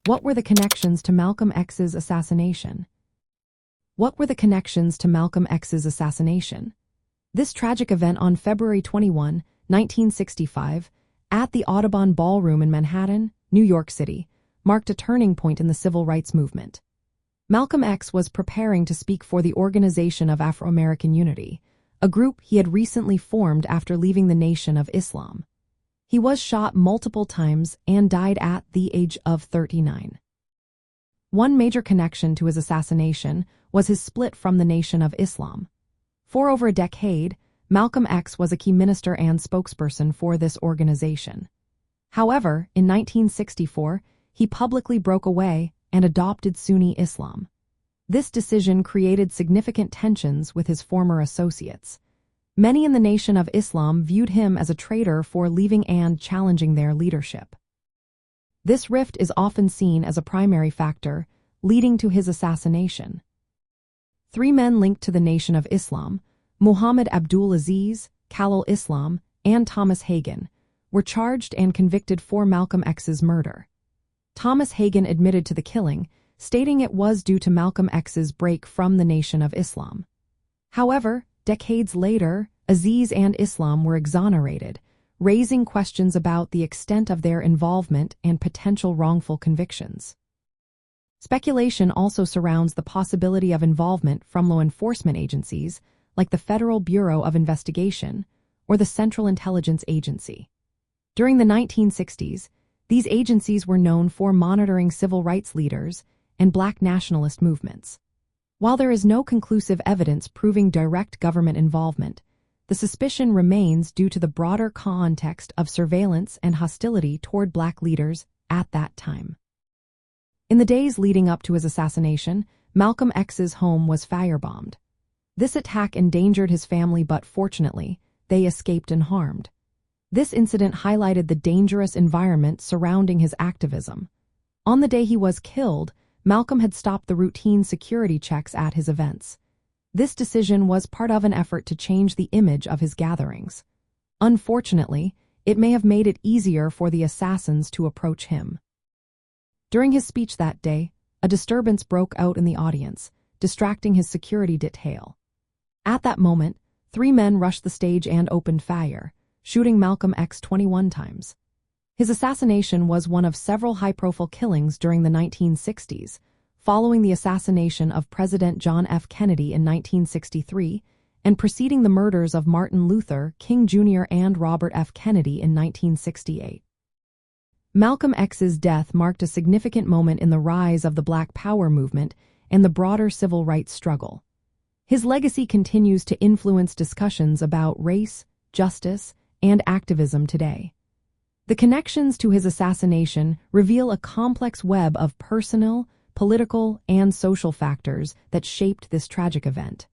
What were the connections to Malcolm X's assassination? What were the connections to Malcolm X's assassination? This tragic event on February 21, 1965, at the Audubon Ballroom in Manhattan, New York City, marked a turning point in the civil rights movement. Malcolm X was preparing to speak for the Organization of Afro-American Unity, a group he had recently formed after leaving the Nation of Islam. He was shot multiple times and died at the age of 39. One major connection to his assassination was his split from the Nation of Islam. For over a decade, Malcolm X was a key minister and spokesperson for this organization. However, in 1964, he publicly broke away and adopted Sunni Islam. This decision created significant tensions with his former associates. Many in the Nation of Islam viewed him as a traitor for leaving and challenging their leadership. This rift is often seen as a primary factor, leading to his assassination. 3 men linked to the Nation of Islam, Muhammad Abdul Aziz, Khalil Islam, and Thomas Hagen, were charged and convicted for Malcolm X's murder. Thomas Hagen admitted to the killing, stating it was due to Malcolm X's break from the Nation of Islam. However, decades later, Aziz and Islam were exonerated, raising questions about the extent of their involvement and potential wrongful convictions. Speculation also surrounds the possibility of involvement from law enforcement agencies like the Federal Bureau of Investigation or the Central Intelligence Agency. During the 1960s, these agencies were known for monitoring civil rights leaders and black nationalist movements. While there is no conclusive evidence proving direct government involvement, the suspicion remains due to the broader context of surveillance and hostility toward black leaders at that time. In the days leading up to his assassination, Malcolm X's home was firebombed. This attack endangered his family, but fortunately, they escaped unharmed. This incident highlighted the dangerous environment surrounding his activism. On the day he was killed, Malcolm had stopped the routine security checks at his events. This decision was part of an effort to change the image of his gatherings. Unfortunately, it may have made it easier for the assassins to approach him. During his speech that day, a disturbance broke out in the audience, distracting his security detail. At that moment, 3 men rushed the stage and opened fire, shooting Malcolm X 21 times. His assassination was one of several high-profile killings during the 1960s, following the assassination of President John F. Kennedy in 1963 and preceding the murders of Martin Luther King Jr. and Robert F. Kennedy in 1968. Malcolm X's death marked a significant moment in the rise of the Black Power movement and the broader civil rights struggle. His legacy continues to influence discussions about race, justice, and activism today. The connections to his assassination reveal a complex web of personal, political, and social factors that shaped this tragic event.